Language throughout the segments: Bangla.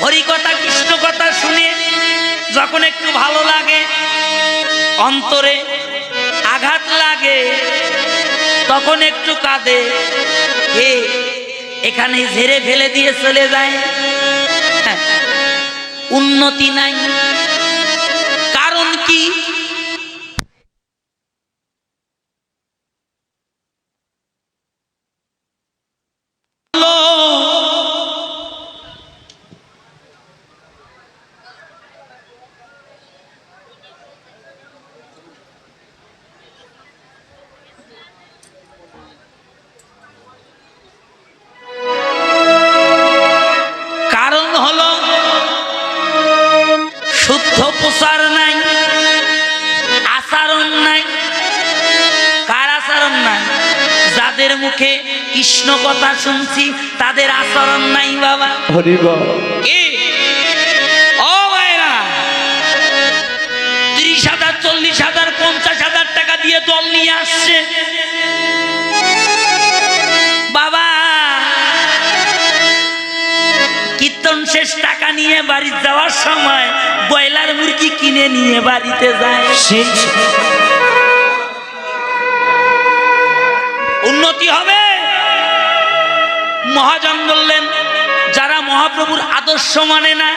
হরি কথা কৃষ্ণ কথা শুনে যখন একটু ভালো লাগে, অন্তরে আঘাত লাগে, তখন একটু কাঁদে, এখানে ঝেড়ে ফেলে দিয়ে চলে যায়। উন্নতি নাই। কারণ কি? প্রচার নাই, আচরণ নাই। কার আচরণ নাই? যাদের মুখে কৃষ্ণ কথা শুনছি তাদের আচরণ নাই বাবা। কি ও ভাইরা, 30,000 40,000 50,000 টাকা দিয়ে দল নিয়ে আসছে বাবা। কীর্তন শেষ টাকা নিয়ে বাড়ি যাওয়ার সময় ব্রয়লার মুরগি কিনে নিয়ে বাড়িতে যায়। উন্নতি হবে? মহাজন বললেন, যারা মহাপ্রভুর আদর্শ মানে না,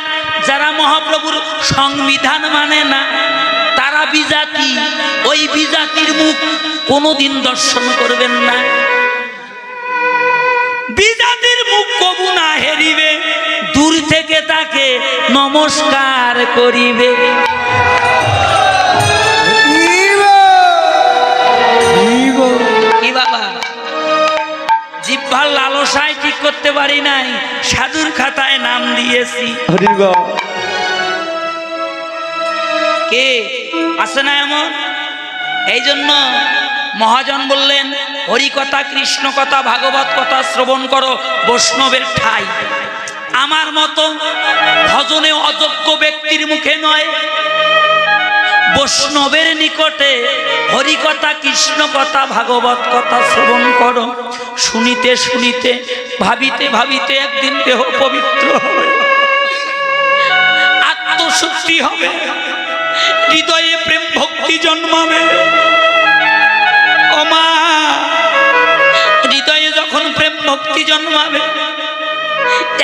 যারা মহাপ্রভুর সংবিধান মানে না, তারা বিজাতি। ওই বিজাতির মুখ কোনোদিন দর্শন করবেন না। বিজাতির মুখ কবু না হেরিবে, দূর থেকে তাকে নমস্কার করিবে। কি বাবা, জিহ্বার লালসায় ঠিক করতে পারি নাই, সাধুর খাতায় নাম দিয়েছি। কে আছে না এমন? এই জন্য মহাজন বললেন, হরি কথা কৃষ্ণ কথা ভাগবত কথা শ্রবণ করো বৈষ্ণবের ঠাই। আমার মতো ভজনে অযোগ্য ব্যক্তির মুখে নয়, বৈষ্ণবের নিকটে হরি কথা কৃষ্ণ কথা ভাগবত কথা শ্রবণ করো। শুনিতে শুনিতে ভাবিতে ভাবিতে একদিন দেহ পবিত্র হবে, আত্মশুদ্ধি হবে, হৃদয়ে প্রেম ভক্তি জন্মাবে। ও মা, হৃদয়ে যখন প্রেম ভক্তি জন্মাবে,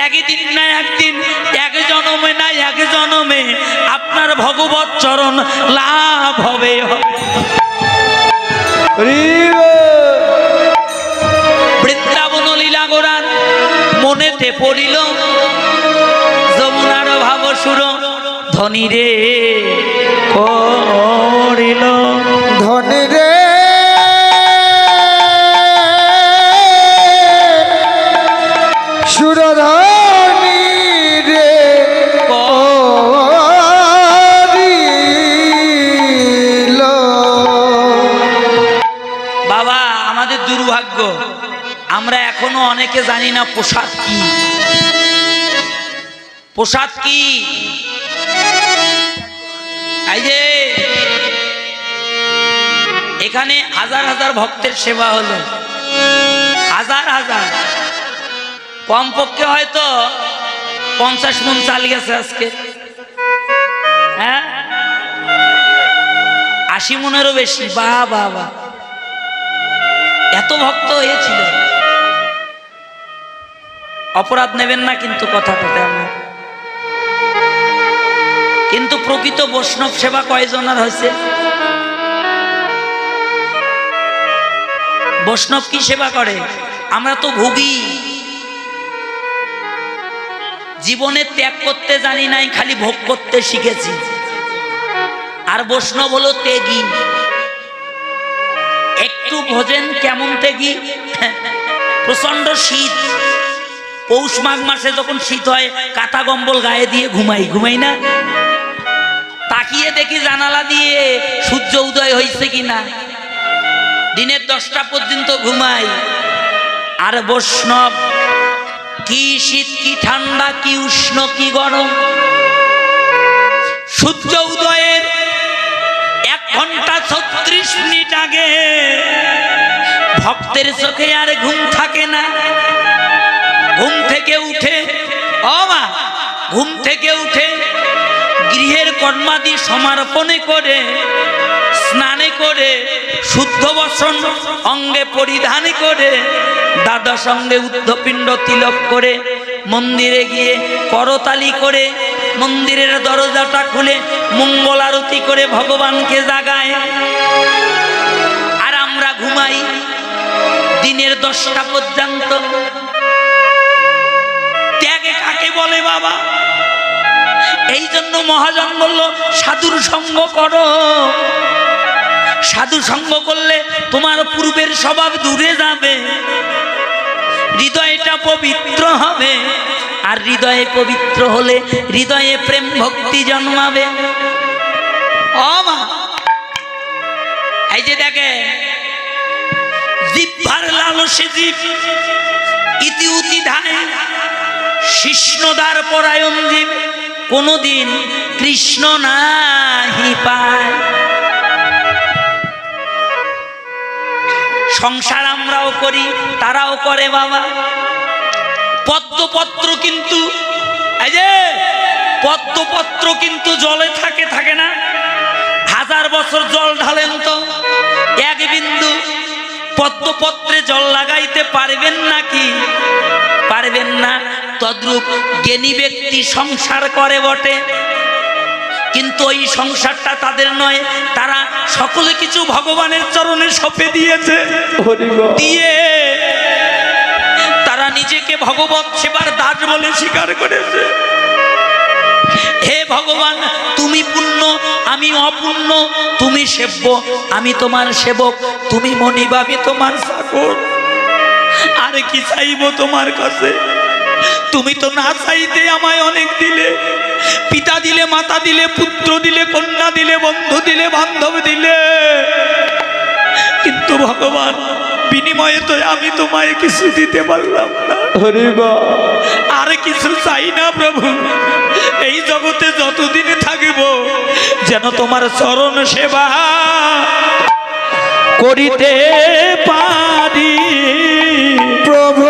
একদিন না একদিন, এক জনমে না এক জনমে আপনার ভগবত চরণ লাভ হবে। বৃন্দাবন লীলা গোরার মনেতে পড়িল যমুনার ভাবসুর, ধনী রে করিল ধনী রে সুরধনী রে করিল। বাবা, আমাদের দুর্ভাগ্য, আমরা এখনো অনেকে জানি না প্রসাদ কি। প্রসাদ কি? এই যে এখানে হাজার হাজার ভক্তের সেবা হলো, হাজার হাজার, কমপক্ষে হয়তো 50 মণ চাল গেছে আজকে, হ্যাঁ 80 মণেরও বেশি। বাহ বাহ বাহ, এত ভক্ত হয়েছিল। অপরাধ নেবেন না কিন্তু কথাটা তেমন। কিন্তু প্রকৃত বৈষ্ণব সেবা কয়জনের হয়েছে? বৈষ্ণব কি সেবা করে? আমরা তো ভুগি, জীবনে ত্যাগ করতে জানি নাই, খালি ভোগ করতে শিখেছি। আর বৈষ্ণব হলো ত্যাগী। একটু ভোজেন কেমন ত্যাগী? প্রচন্ড শীত, পৌষ মাঘ মাসে যখন শীত হয় কাঁথা কম্বল গায়ে দিয়ে ঘুমাই না, তাকিয়ে দেখি জানালা দিয়ে সূর্য উদয় হয়েছে কিনা, দিনের 10টা পর্যন্ত ঘুমাই। আর বৈষ্ণব কি শীত কি ঠান্ডা কি উষ্ণ কি গরম, সূর্য উদয়ের 1 ঘন্টা 36 মিনিট আগে ভক্তের চোখে আর ঘুম থাকে না। ঘুম থেকে উঠে ও মা ঘুম থেকে উঠে গৃহের কর্মাদি সমার্পণে করে স্নানে করে শুদ্ধ বসন অঙ্গে পরিধান করে দাদা সঙ্গে উদ্ধপিণ্ড তিলক করে মন্দিরে গিয়ে করতালি করে মন্দিরের দরজাটা খুলে মঙ্গল আরতি করে ভগবানকে জাগায়। আর আমরা ঘুমাই দিনের 10টা পর্যন্ত। ত্যাগে কাকে বলে বাবা? এই জন্য মহাজন বলল সাধুর সঙ্গ করো। সাধু সঙ্গ করলে তোমার পূর্বের স্বভাব দূরে যাবে, হৃদয়টা পবিত্র হবে। আর হৃদয়ে পবিত্র হলে হৃদয়ে প্রেম ভক্তি জন্মাবে। ও মা, এই যে দেখে জিহ্বার লালসে জীব ইতি উতি ধায়, শিষ্ণদার পরায়ণ জীব কোনদিন কৃষ্ণ নাহি পায়। সংসার আমরাও করি, তারাও করে বাবা। পদ্মপত্র কিন্তু এই যে পদ্মপত্র কিন্তু জলে থাকে না। 1000 বছর জল ঢালেন তো এক বিন্দু পদ্মপত্রে জল লাগাইতে পারবেন নাকি? পারবেন না। তদ্রূপ জ্ঞানী ব্যক্তি সংসার করে বটে, কিন্তু ওই সংসারটা তাদের নয়। তারা সকলে কিছু ভগবানের চরণে সঁপে দিয়েছে, দিয়ে তারা নিজেকে ভগবত সেবার দাস বলে স্বীকার করেছে। হে ভগবান, তুমি পুণ্য আমি অপুণ্য, তুমি সেব্য আমি তোমার সেবক, তুমি মনিব আমি তোমার চাকর। আর কি চাইব তোমার কাছে? তুমি তো না চাইতে আমায় অনেক দিলে, পিতা দিলে, মাতা দিলে, পুত্র দিলে, কন্যা দিলে, বন্ধু দিলে, বান্ধব দিলে, কিন্তু ভগবান বিনিময়ে তো আমি তোমায় কিছু দিতে পারলাম না। আর কিছু চাই না প্রভু। এই জগতে যতদিন থাকিব যেন তোমার চরণ সেবা করিতে পারি। প্রভু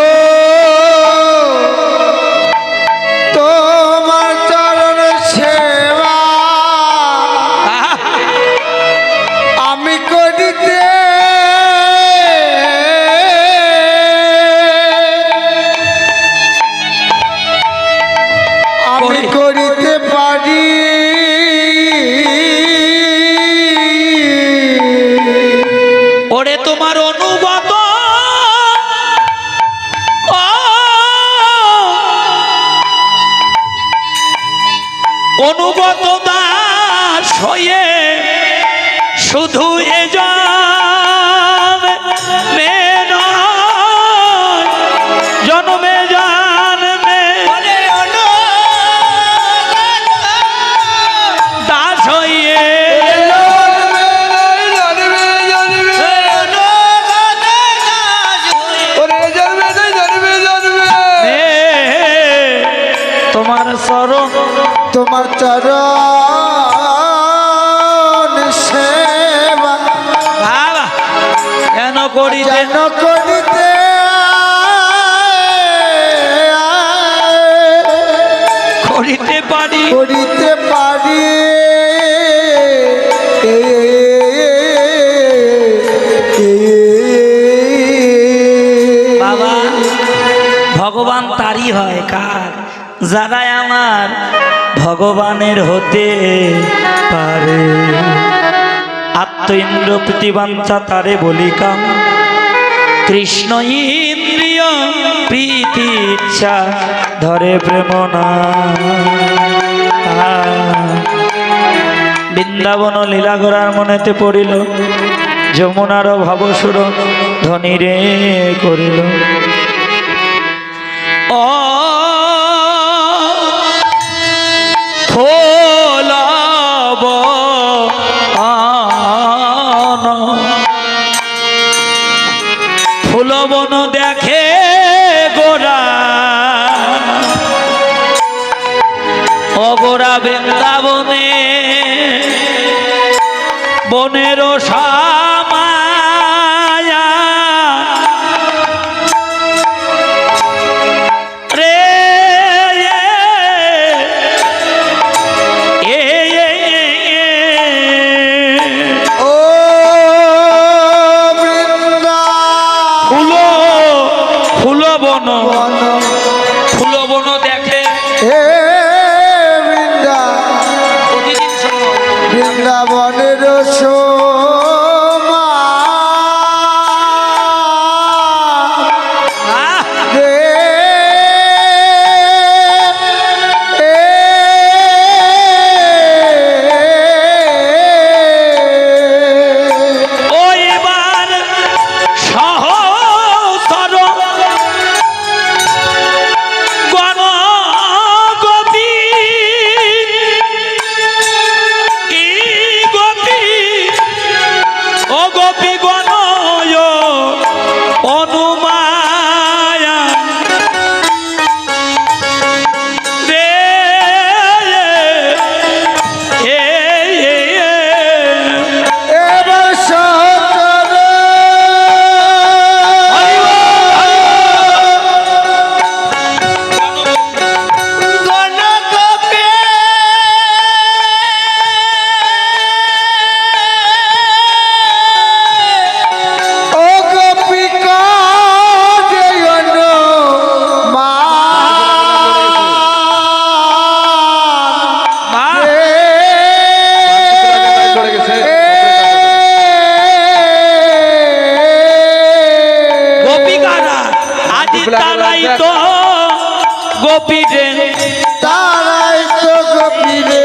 তোমার চরণ সেবা আমি করিতে পারি। ওরে তোমার অনুগত অনুগত দাস হয়ে শুধু এ জন্মে নয়, জন্মে জন্মে দাস হয়ে তোমার চরণ তোমার চরণ সেবা বাবা কেন করিতে যেন করিতে করিতে পারি, করিতে পারি। বাবা ভগবান তারই হয় কার? যারা আমার ভগবানের হতে পারে। আত্ম ইন্দ্র প্রীতিবাঞ্ছা তারে বলি কাম, কৃষ্ণ ইন্দ্রিয় প্রীতি ইচ্ছা ধরে প্রেম না। বৃন্দাবন লীলা করার মনেতে পড়িল, যমুনার ভাবসুর ধনী রে করিল। ও খোলাব ফুলবন দেখে গোরা, অগোরা বৃন্দাবনে বনের সামায়া রে হে বৃন্দা প্রতিদিন শোনো। বৃন্দাবনের সোমা রে ওইবার সহস্র গণগোপী ই গোপী ও গোপী গণয় অনুমায়া রে এবার সহচর গণগোপী ও গোপিকা জয়ন মা মা গোপিকারা আজি তারাই তো গোপী রে তারাই তো গোপীরে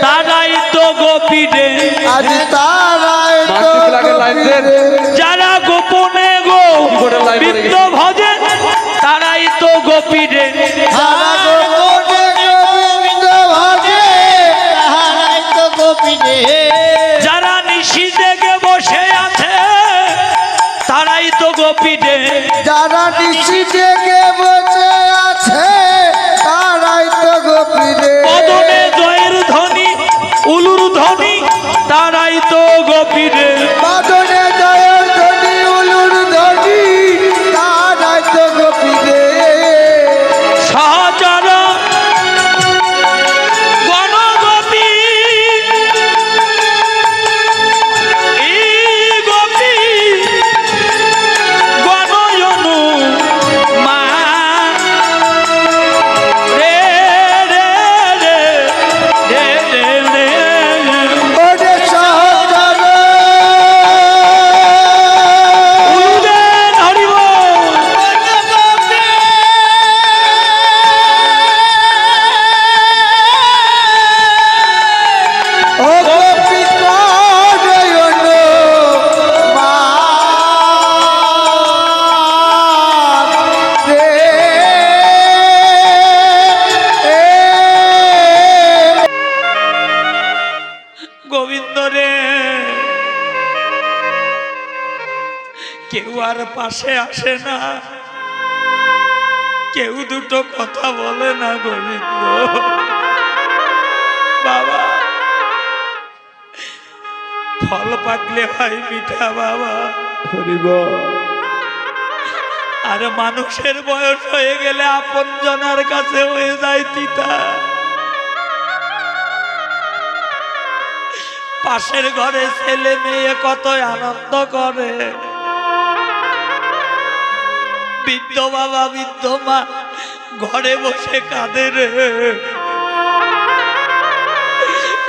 তারাই তো গোপী রে আজ তারাই তো গোপীরে যারা গোপনে গোবিন্দ ভজে তারাই তো গোপী রে যারা গোপনে গোবিন্দ ভজে তারাই তো গোপীরে যারা নিশি জেগে বসে আছে তারাই তো গোপী রে যারা নিশি জেগে বসে আছে তারাই তো গোপীরে পদনে জয়ের ধ্বনি উলুর ধ্বনি তারাই তো গোপী রে বাদনে জয়ের ধ্বনি উলুর ধ্বনি তারাই তো গোপীরে সহচর গণগোপী ই গোপী গণয়নু মা রে রে রে রে রে রে ওরে সহচর উলুদেন হরিব ও গোপিকা জয়ন মা রে গোবিন্দ রে কেউ আর পাশে আসে না কেউ দুটো কথা বলে না গোবিন্দ বাবা ফল পাকলে হয় মিঠা বাবা আর মানুষের বয়স হয়ে গেলে আপন জনার কাছে হয়ে যায় তিতা পাশের ঘরে ছেলে মেয়ে কত আনন্দ করে বৃদ্ধ বাবা বৃদ্ধ মা ঘরে বসে কাঁদে রে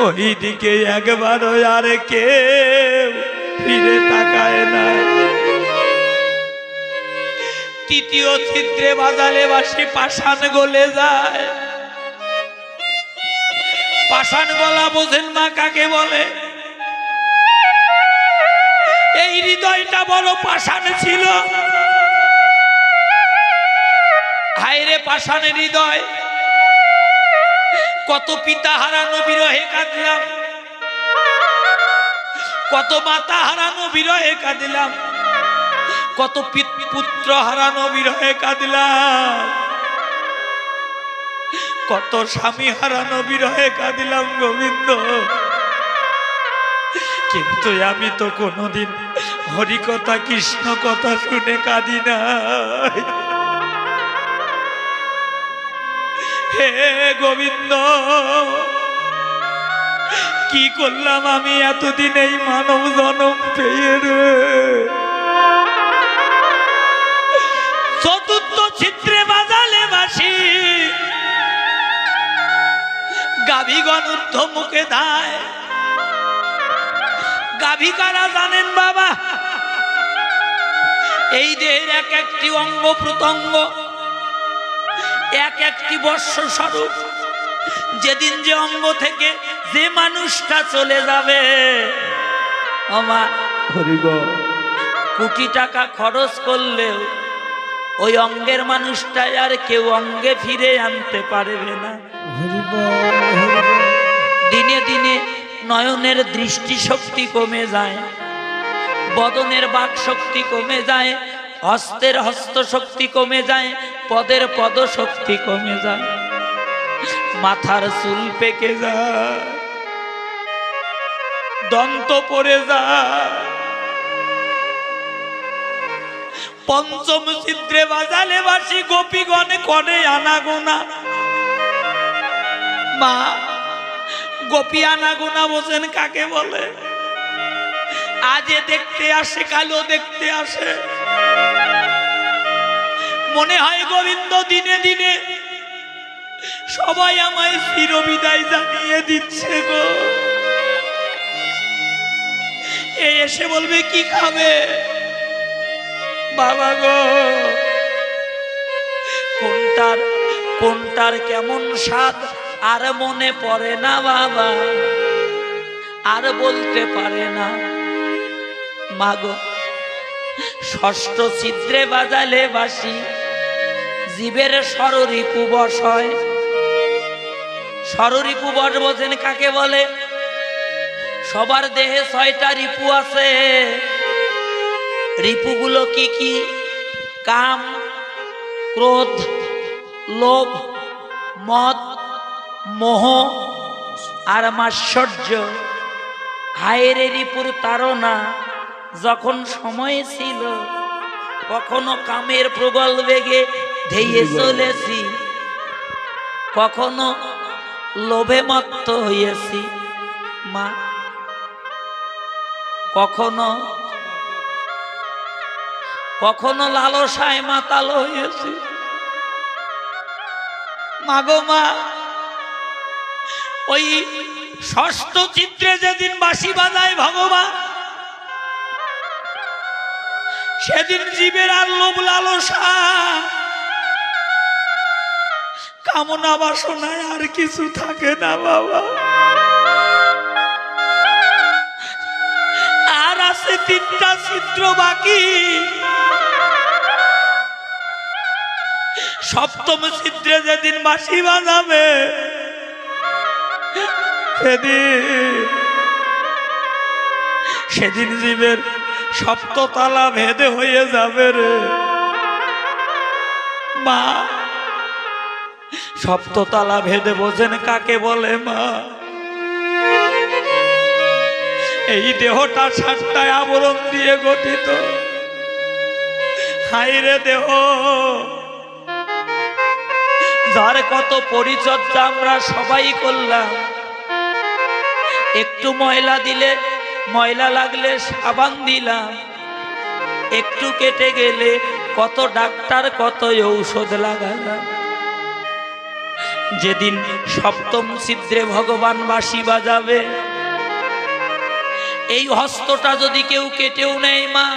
ওইদিকে একবারও আর কেউ ফিরে তাকায় না তৃতীয় ছিদ্রে বাজালে বাসি পাষাণ গলে যায় পাষাণ গলা বোঝেন মা কাকে বলে এই হৃদয়টা বড় পাষাণ ছিল হায়রে পাষাণের হৃদয় কত পিতা হারানো বিরহে কাঁদলাম কত মাতা হারানো বিরহে কাঁদলাম কত পুত্র হারানো বিরহে কাঁদলাম কত স্বামী হারানো বিরহে কাঁদলাম গোবিন্দ কিন্তু আমি তো কোনোদিন হরি কথা কৃষ্ণ কথা শুনে কাঁদি নাই হে গোবিন্দ কি করলাম আমি এতদিন এই মানব জনম পেয়ে রে চতুর্থ চিত্রে বাজালে বাসি গাভীগণ ঊর্ধ্ব মুখে ধায়। গাভী কারা জানেন বাবা? এই দেহের এক একটি অঙ্গ প্রত্যঙ্গ এক একটি বর্ষ স্বরূপ। যেদিন যে অঙ্গ থেকে যে মানুষটা চলে যাবে, আমা কোটি টাকা খরচ করলেও ওই অঙ্গের মানুষটাই আর কেউ অঙ্গে ফিরে আনতে পারবে না। দিনে দিনে নয়নের দৃষ্টিশক্তি কমে যায়, বদনের বাক শক্তি কমে যায়, হস্তের হস্ত শক্তি কমে যায়, পদের পদ শক্তি কমে যায়, মাথার চুল পেকে যায়, দন্ত পড়ে যায়। পঞ্চম ছিদ্রে বাজালে বাসি গোপীগণে করে আনাগোনা। মা, গোপী আনাগোনা বোঝেন কাকে বলে? আজে দেখতে আসে, কালো দেখতে আসে। মনে হয় গোবিন্দ দিনে দিনে সবাই আমায় চিরবিদায় জানিয়ে দিচ্ছে গো। এই এসে বলবে কি খাবে বাবা গো, কোনটার কেমন স্বাদ আর মনে পড়ে না বাবা, আর বলতে পারে না। মাগো, ষষ্ঠ ছিদ্রে বাজালে বাসি জীবের ষড়রিপু বশ হয়। ষড়রিপু বশ বোঝেন কাকে বলে? সবার দেহে 6টা রিপু আছে। রিপুগুলো কি কি? কাম, ক্রোধ, লোভ, মদ, মোহ আর মাৎসর্য। হায়রে রিপুর তাড়না, যখন সময় ছিল কখনো কামের প্রবল বেগে ধেয়ে চলেছি, কখনো লোভে মত্ত হইয়াছি মা, কখনো লালসায় মাতাল হয়েছি। মাগো মা, ওই ষষ্ঠ চিত্রে যেদিন বাঁশি বাজায় ভগবান, সেদিন জীবের আর লোভ লালসা কামনা বাসনায় আর কিছু থাকে না বাবা। আর আছে 3টা ছিদ্র বাকি। সপ্তম ছিদ্রে যেদিন বাঁশি বাজাবে, সেদিন জীবের সপ্ততলা ভেদে হয়ে যাবে রে মা। সপ্ততলা ভেদে বোঝেন কাকে বলে মা? এই দেহটা 7টায় আবরণ দিয়ে গঠিত। হাইরে দেহ, যার কত পরিচর্যা আমরা সবাই করলাম। একটু ময়লা দিলে, ময়লা লাগলে সাবান দিলাম, একটু কেটে গেলে কত ডাক্তার কত ঔষধ লাগালাম। যেদিন সপ্তম ছিদ্রে ভগবান বাঁশি বাজাবে, এই হস্তটা যদি কেউ কেটেও নেয় মা,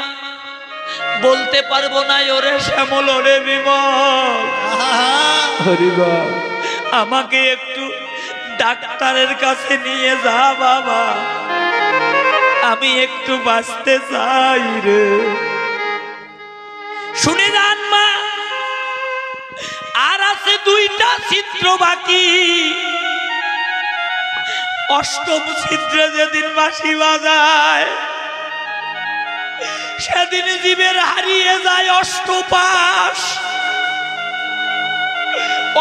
বলতে পারবো না ওরে শ্যামল, ওরে বিমল, আমাকে একটু ডাক্তারের কাছে নিয়ে যা বাবা, আমি একটু বাঁচতে চাই রে। শুনে যান মা, আর আছে 2টা ছিদ্র বাকি। অষ্টম ছিদ্রে যেদিন বাঁশি বাজায়, সেদিন জীবের হারিয়ে যায় অষ্টপাশ।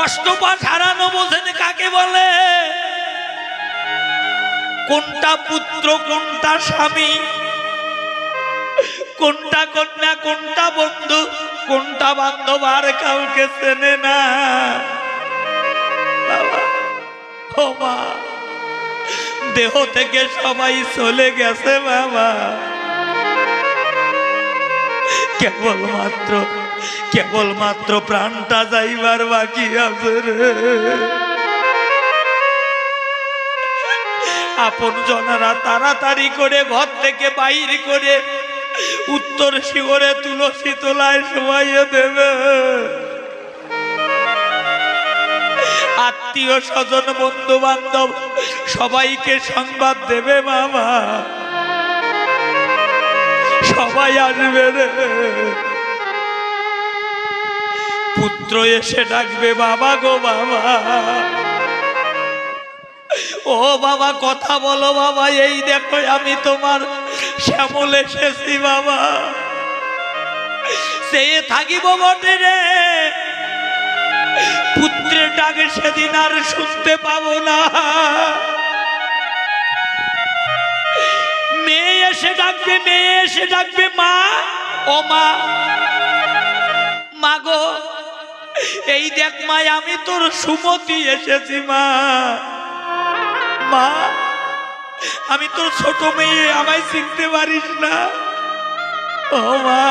অষ্টপাশ হারানো বোঝেন কাকে বলে? কোনটা পুত্র, কোনটা স্বামী, কোনটা কন্যা, কোনটা বন্ধু, কোনটা বান্ধব আর কাউকে চেনে না বাবা। ও মা, দেহ থেকে সবাই চলে গেছে বাবা, কেবলমাত্র প্রাণটা যাইবার বাকি আছে রে। আপন জনারা তাড়াতাড়ি করে ঘর থেকে বাইর করে উত্তর শিবরে তুলসী তোলায় শোয়াইয়ে দেবে। আত্মীয় স্বজন বন্ধু বান্ধব সবাইকে সংবাদ দেবে মামা, সবাই আসবে রে। পুত্র এসে ডাকবে বাবা গো বাবা, ও বাবা কথা বলো বাবা, এই দেখো আমি তোমার শ্যামল এসেছি বাবা। সে থাকিব বটে রে, পুত্রের ডাকে সেদিন আর শুনতে পাবো না। মেয়ে এসে ডাকবে, মেয়ে এসে ডাকবে মা, ও মা, মা গো এই দেখ মা আমি তোর সুমতি এসেছি মা। মা আমি তোর ছোট মেয়ে, আমায় চিনতে পারিস না? ও মা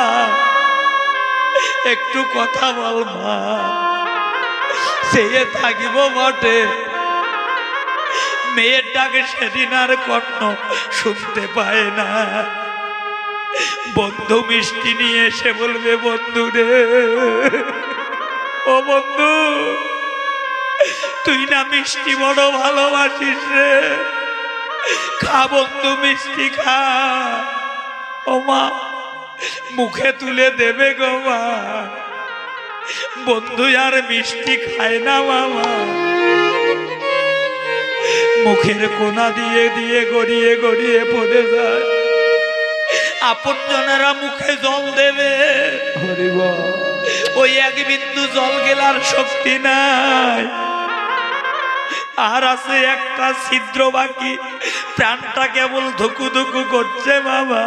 একটু কথা বল মা। সে থাকিব বটে, মেয়ের ডাকে সেদিন আর কর্ণ শুনতে পায় না। বন্ধু মিষ্টি নিয়ে এসে বলবে বন্ধু রে, ও বন্ধু তুই না মিষ্টি বড় ভালোবাসিস রে, খা বন্ধু মিষ্টি খা। ও মা মুখে তুলে দেবে গো মা। বন্ধু আর মিষ্টি খায় না মামা, মুখের কোনা দিয়ে দিয়ে গড়িয়ে গড়িয়ে পড়ে যায়। আপন জনেরা মুখে জল দেবে, ওই এক বিন্দু জল গেলার শক্তি নাই, আর আছে একটা ছিদ্র বাকি, প্রাণটা কেবল ধুকু ধুকু করছে বাবা।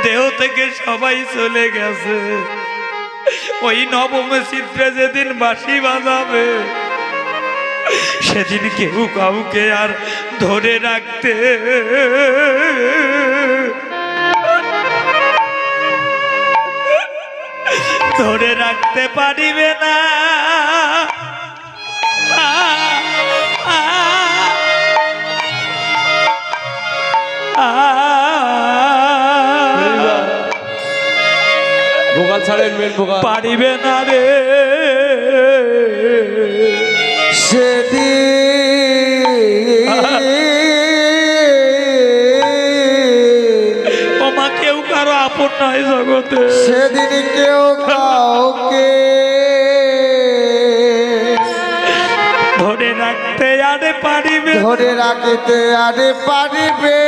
দেহ থেকে সবাই চলে গেছে, ওই নবম ছিদ্রে যেদিন বাঁশি বাজাবে সেদিন কেউ কাউকে আর ধরে রাখতে পারিবে না। ভোকাল ছাড়েন, মেন ভোকাল পারিবে না রে। ওমা কেউ কারো আপন নয় জগতে, সেদিন কেউ কাউকে ধরে রাখতে আরে পারিবে, ধরে রাখতে আরে পারিবে।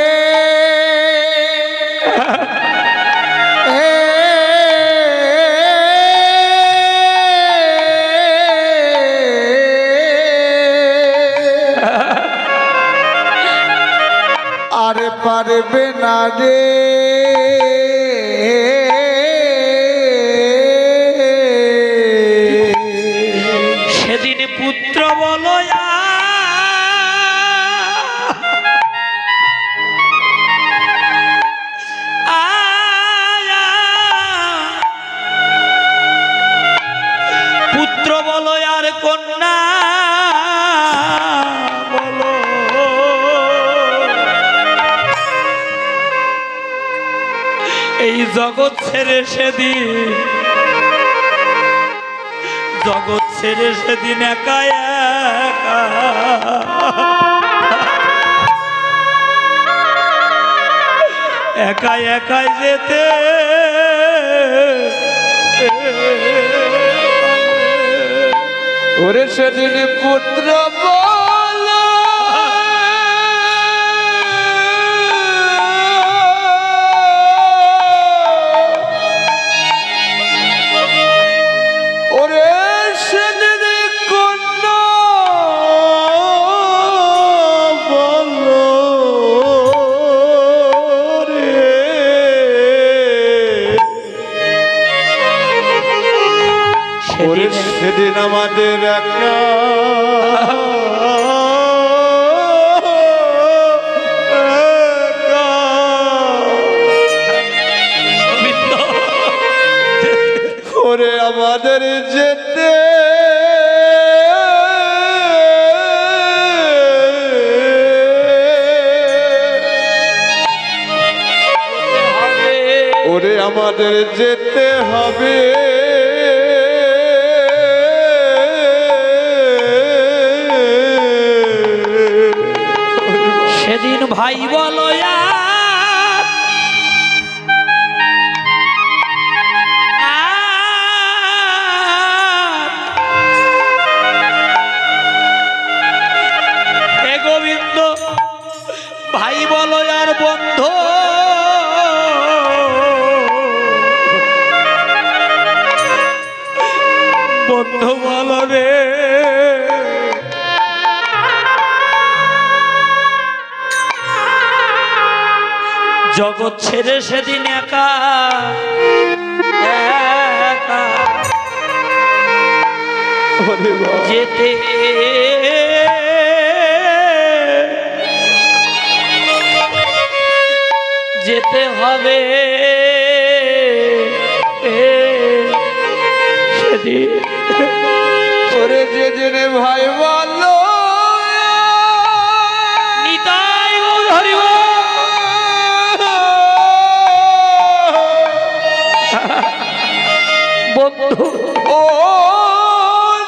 আরে পারবে না রে। সেদিন পুত্র বলো পুত্র বলো আর কন্যা বলো, এই জগৎ ছেড়ে সেদিন, জগৎ ছেড়ে সেদিন একা একা একাই যেতে ওরে সেদিন পুত্র বলো ওরে সেদিন কন্যা বলো রে। ওরে সেদিন আমাদের একা ওরে আমাদের যেতে আমাদের যেতে হবে। সেদিন ভাই বলো আর হে গোবিন্দ, ভাই বলো আর বন্ধু বন্ধু বলো রে, জগৎ ছেড়ে সেদিন একা একা যেতে যেতে হবে সেদিন। ওরে যেদিন ভাই বলো নিতাই গৌর হরি বল। বন্ধু ও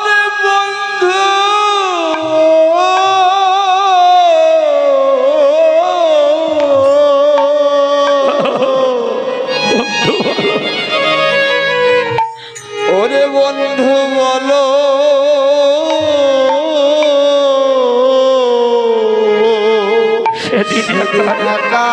রে বন্ধু, ওরে বন্ধু বলো সেদিন একা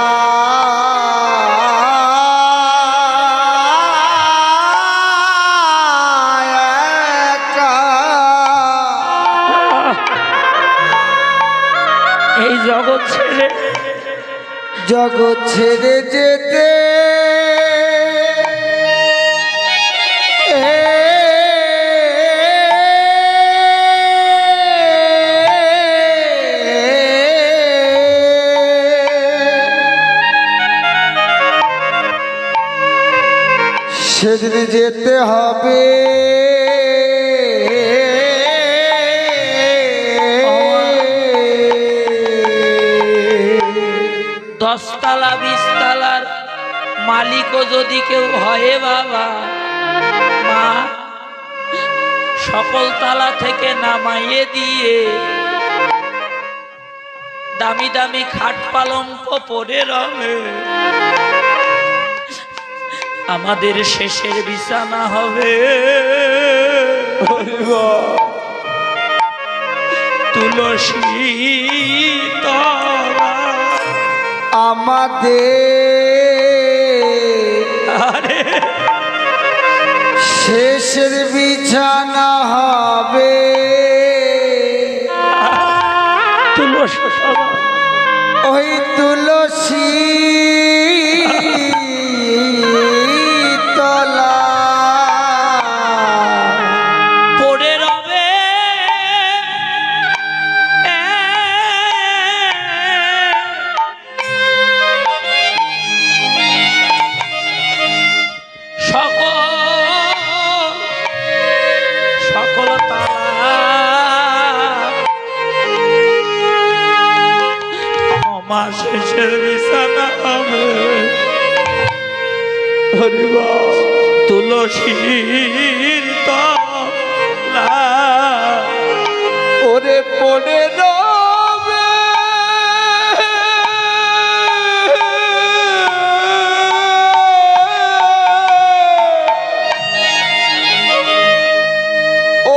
এই জগৎ ছেড়ে জগৎ ছেড়ে যেতে সেদিন যেতে হবে। দশতলা 20 তলার মালিকও যদি কেউ হয় বাবা, মা সকল তালা থেকে নামাইয়ে দিয়ে দামি দামি খাট পালঙ্ক পরে রবে, আমাদের শেষের বিছানা হবে তুলসী তলা। আমাদের শেষের বিছানা হবে তুলসী তলা। ওই তুলসী তলা পড়ে রবে সকল তালা, আমার শেষের বিছানা হবে তুলসীর তলা। ওরে পড়ে রবে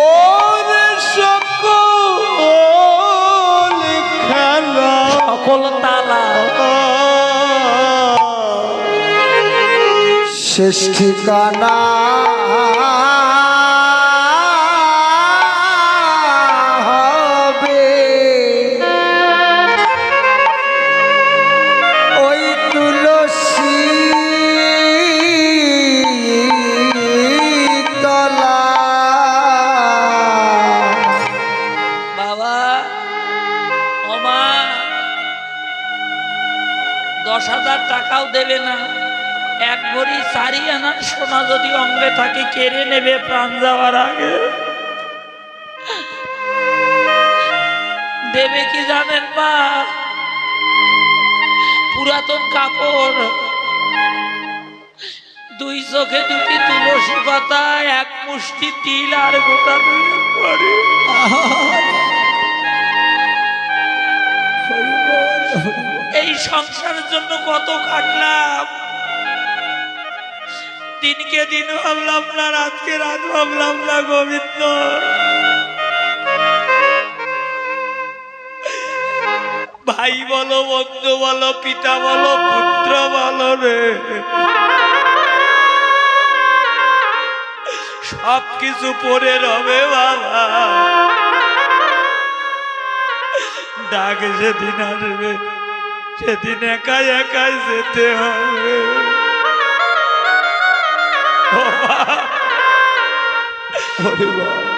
ওরে সকল খেলা সকল তালা শেষ ঠিকানা হবে ওই তুলসী তলা। বাবা ও মা 10,000 টাকাও দেবে না, এক ভরি 4 আনার সোনা যদি অঙ্গে থাকে কেড়ে নেবে প্রাণ যাওয়ার আগে। দেবে কি জানেন মা? পুরাতন কাপড় দুই চোখে দুটি তুলসী পাতা, এক মুষ্টি তিল আর গোটা দুই করে এই সংসারের জন্য কত কাটলাম। দিনকে দিন ভাবলাম না, রাতকে রাত ভাবলাম না গোবিন্দ। ভাই বলো, বন্ধু বলো, পিতা বলো, পুত্র বলো রে, সবকিছু পরে রবে বাবা। ডাক যেদিন আসবে সেদিন একাই একাই যেতে হবে।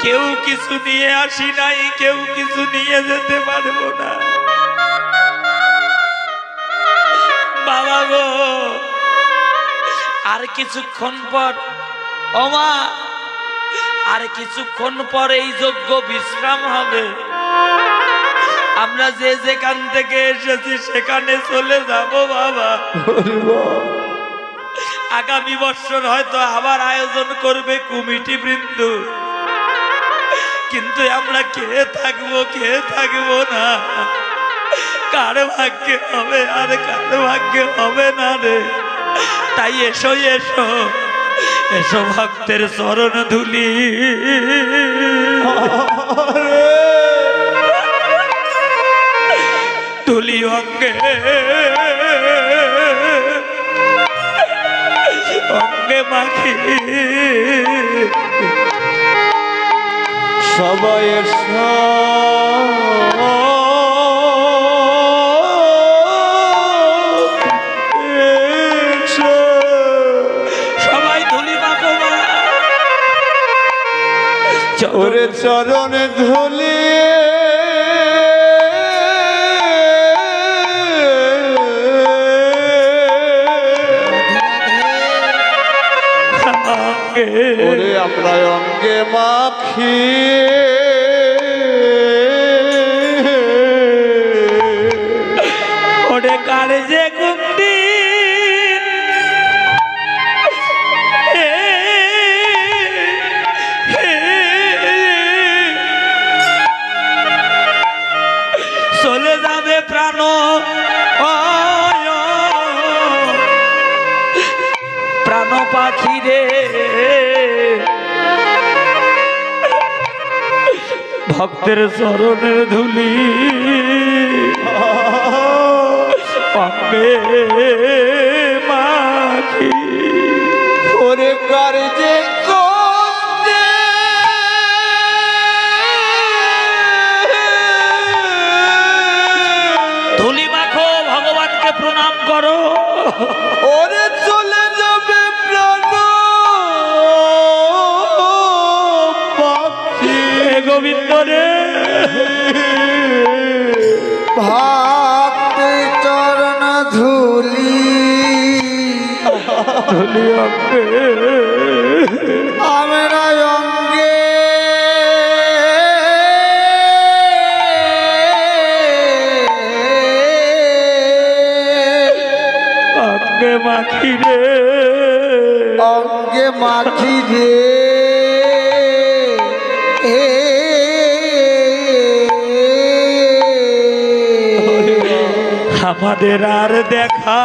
কেউ কিছু নিয়ে আসি নাই, কেউ কিছু নিয়ে যেতে পারবো না বাবা গো। আর কিছুক্ষণ পর ওমা, আর কিছুক্ষণ পর এই যজ্ঞ বিশ্রাম হবে। আমরা যে যেখান থেকে এসেছি সেখানে চলে যাব বাবা। আগামী বছর হয়তো আবার আয়োজন করবে কমিটি বৃন্দ, কিন্তু আমরা কে থাকবো কে থাকবো না, কার ভাগ্যে হবে আর কার ভাগ্যে হবে না রে। তাই এসো এসো এসো ভক্তের চরণ ধুলি, ধুলি অঙ্গে অঙ্গে মাখি। সবাই এসো সবাই ধুলি মাখো মা। ওরে চরণে ধুলি ওরে আমরা অঙ্গে মাখি, ওরে কারে যে কুন্দি চলে যাবে প্রাণ প্রাণ পাখি রে। ভক্তের চরণের ধুলি অঙ্গে মাখি। ওরে কার্যে করতে ধুলি মাখো, ভগবানকে প্রণাম করো। ওরে চলে যাবে প্রাণ পাখি গোবিন্দ রে। ভক্তি চরণ ধুলি ধুলি অঙ্গে আমরা অঙ্গে অঙ্গে মাখি রে, অঙ্গে মাখি রে। আমাদের আর দেখা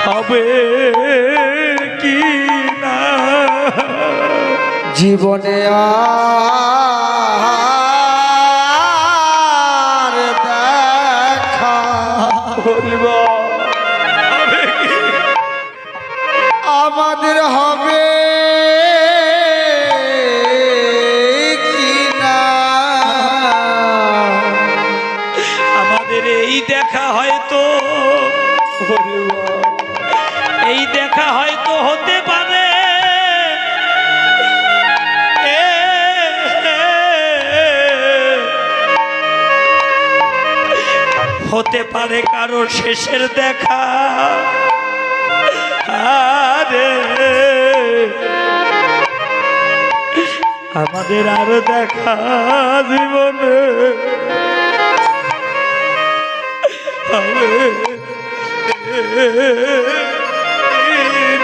হবে কি না জীবনে আর দেখা হবে কি? আমাদের হবে কি না। আমাদের এই দেখা হয়তো, এই দেখা হয়তো হতে পারে হতে পারে কারো শেষের দেখা। আরে আমাদের আরো দেখা জীবনে হবে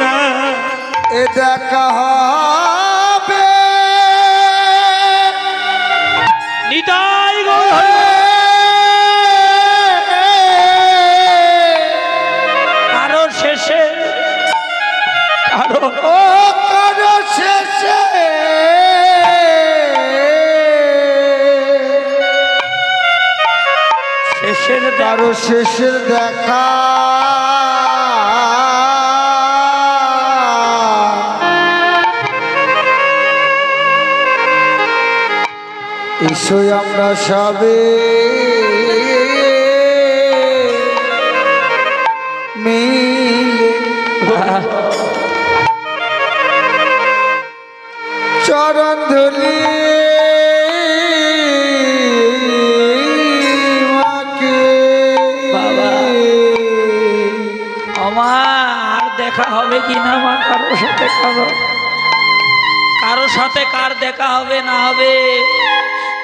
না এ দেখা হবে নিতাই গৌর হরি কারো শেষে কারো ও কারো শেষে শেষের কারো শেষের দেখা এসোই আমরা সবে মিলে চরণ ধুলি মাকে বাবা। আমার দেখা হবে কি না মা কারোর সাথে কারোর সাথে কার দেখা হবে না হবে,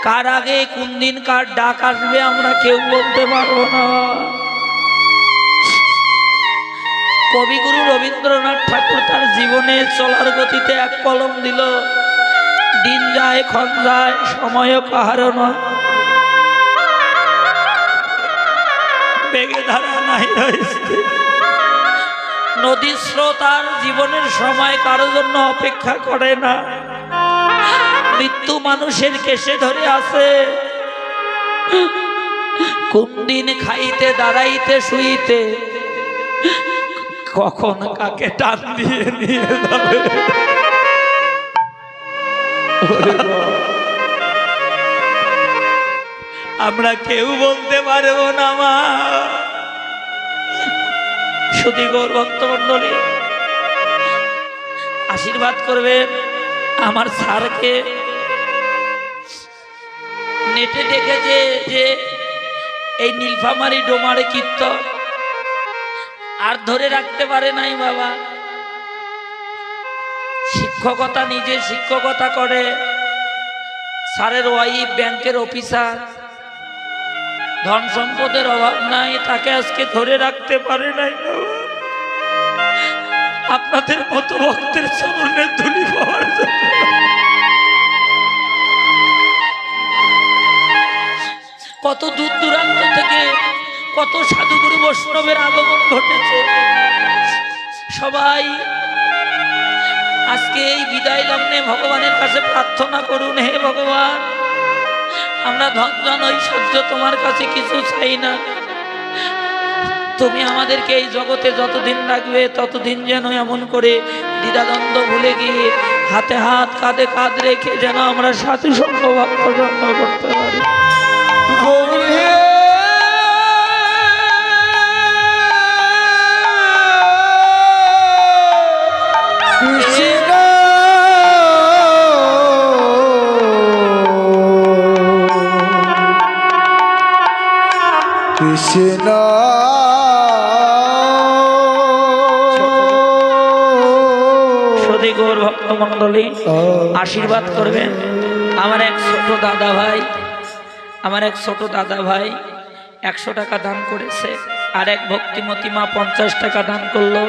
কার আগে কোন দিন কার ডাক আসবে আমরা কেউ বলতে পারবো না। কবিগুরু রবীন্দ্রনাথ ঠাকুর তার জীবনে চলার গতিতে এক কলম দিল, দিন যায় ক্ষণ যায় সময়ও কাহারও নয়, বেগে ধারা নাই রয়েছে। নদীর স্রোত আর জীবনের সময় কারোর জন্য অপেক্ষা করে না, মৃত্যু মানুষের কেশে ধরে আছে। কোন দিন খাইতে দাঁড়াইতে শুইতে কখন কাকে টান দিয়ে নিয়ে যাবে আমরা কেউ বলতে পারবো না মা। শুধু গৌর ভক্তমণ্ডলী আশীর্বাদ করবেন আমার স্যারকে। নেটে দেখেছে যে এই নীলফামারী ডোমারে কীর্তন আর ধরে রাখতে পারে নাই বাবা। শিক্ষকতা নিজে শিক্ষকতা করে, স্যারের ওয়াইফ ব্যাংকের অফিসার, ধন সম্পদের অভাব নাই, তাকে আজকে ধরে রাখতে পারে নাই বাবা। আপনাদের মতো ভক্তের চরণে ধুলি পাওয়ার জন্য কত দূর দূরান্ত থেকে কত সাধুগুরু বৈষ্ণবের আগমন ঘটেছে। সবাই আজকে এই বিদায় লগ্নে ভগবানের কাছে প্রার্থনা করুন, হে ভগবান আমরা ধন ঐশ্বর্য তোমার কাছে কিছু চাই না, তুমি আমাদেরকে এই জগতে যতদিন রাখবে ততদিন যেন এমন করে দ্বিধাদ্বন্দ্ব ভুলে গিয়ে হাতে হাত কাঁধে কাঁধ রেখে যেন আমরা সাথী সঙ্গ ভক্ত জন্ম করতে পারি। কৃষ্ণ সদী গৌর ভক্তমণ্ডলী আশীর্বাদ করবেন। আমার এক ছোট দাদা ভাই 100 টাকা দান করেছে, আর এক ভক্তিমতী মা 50 টাকা দান করলো,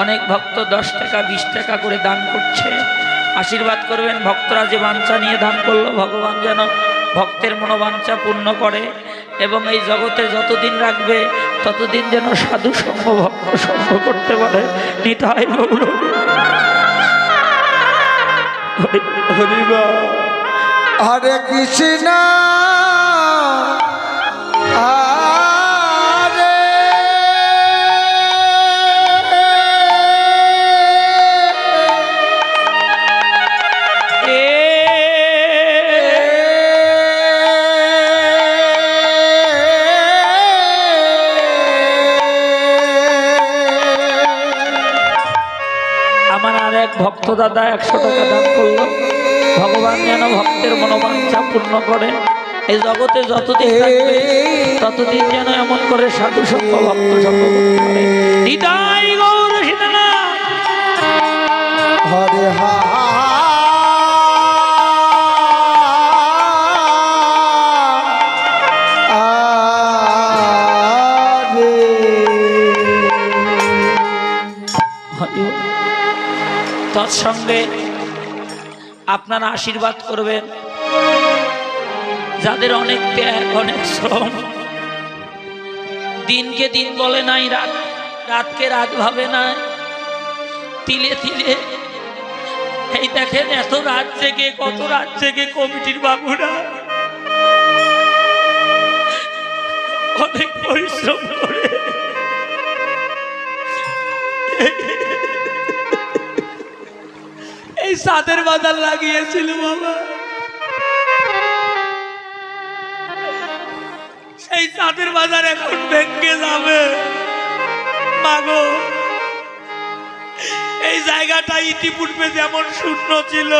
অনেক ভক্ত 10 টাকা 20 টাকা করে দান করছে। আশীর্বাদ করবেন ভক্তরা যে বাঞ্ছা নিয়ে দান করলো ভগবান যেন ভক্তের মনোবাঞ্ছা পূর্ণ করে এবং এই জগতে যতদিন রাখবে ততদিন যেন সাধু সঙ্গ ভক্ত সঙ্গ করতে পারে। নিতাই গৌর হরে কৃষ্ণ হরে আমার আর এক ভক্ত দাদা 100 টাকা দান করলো, ভগবান যেন ভক্তের মনোবাঞ্ছা পূর্ণ করে। এই জগতে যতদিন থাকবে ততদিন যেন এমন করে সাধু সঙ্গ ভক্ত সঙ্গ করতে পারে। নিতাই গৌর সীতানাথ হরে হরে সৎসঙ্গে আপনারা আশীর্বাদ করবেন, যাদের অনেক ত্যাগ অনেক শ্রম, দিনকে দিন বলে নাই, রাতকে রাত ভাবে নাই, তিলে তিলে এই দেখেন এত রাত জেগে, কত রাত জেগে কমিটির বাবুরা অনেক পরিশ্রম করে এই সাদের বাজার লাগিয়েছিল বাবা। সেই সাদের বাজার এখন ভেঙে যাবে মাগো। এই জায়গাটা ইতিপূর্বে যেমন শূন্য ছিল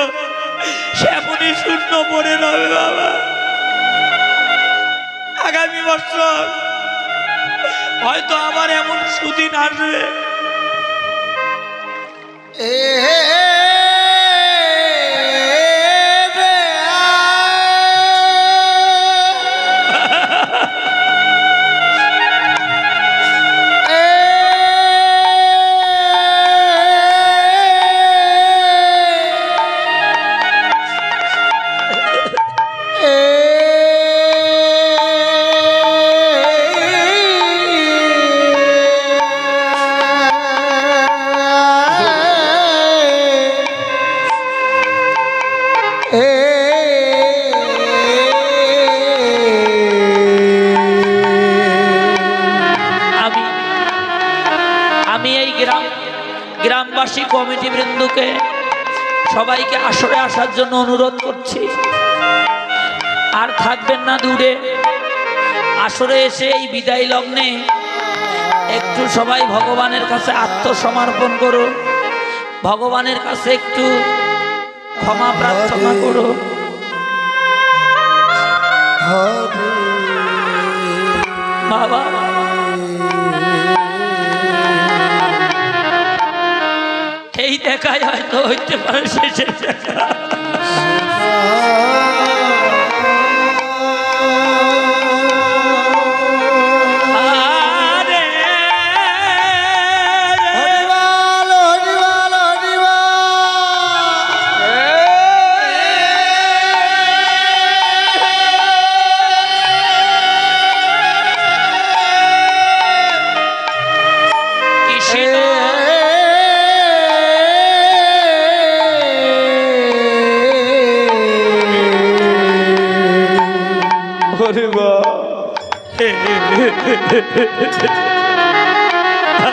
সেমনই শূন্য পড়ে রবে বাবা। আগামী বছর হয়তো আবার এমন সুদিন আসবে গ্রামবাসী কমিটি বৃন্দকে সবাইকে আসরে আসার জন্য অনুরোধ করছি। আর থাকবেন না দূরে, আসরে এসে এই বিদায় লগ্নে একটু সবাই ভগবানের কাছে আত্মসমর্পণ করো, ভগবানের কাছে একটু ক্ষমা প্রার্থনা করো। বাবা এই দেখাই হয়তো হইতে পারে শেষের দেখা।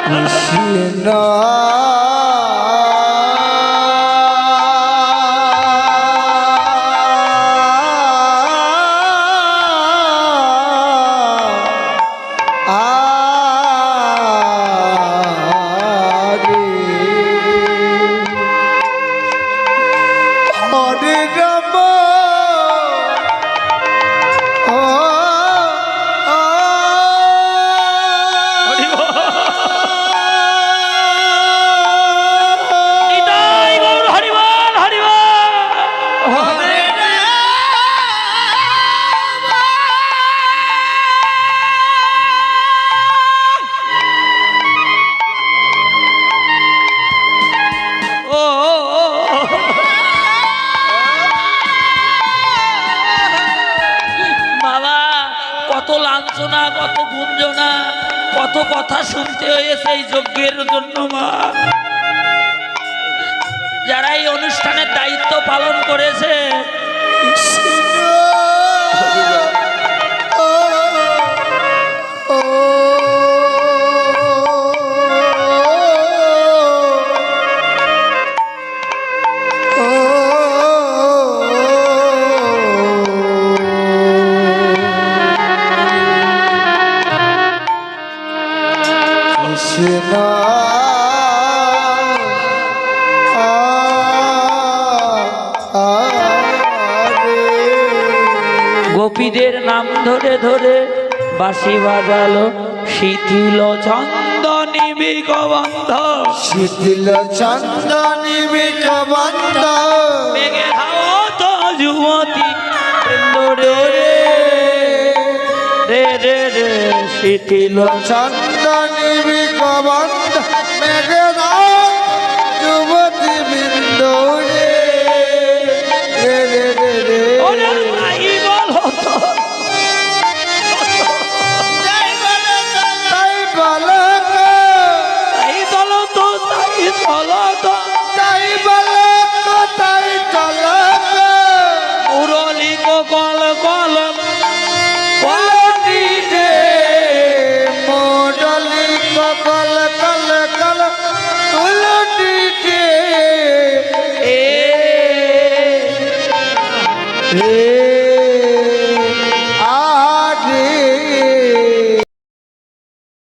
কৃষ্ণ কত গুঞ্জনা, কত কথা শুনতে হয়েছে এই যজ্ঞের জন্য মা। যারা এই অনুষ্ঠানের দায়িত্ব পালন করেছে গোপীদের নাম ধরে ধরে বাঁশি বাজালো শিথিল চন্দনী বিকবন্ধ, শিথিল চন্দনী বিকবন্ধ, মেঘে ধাবত যুবতী রে রে রে রে শিথিল চন্দনী বিকবন্ধ, মেঘে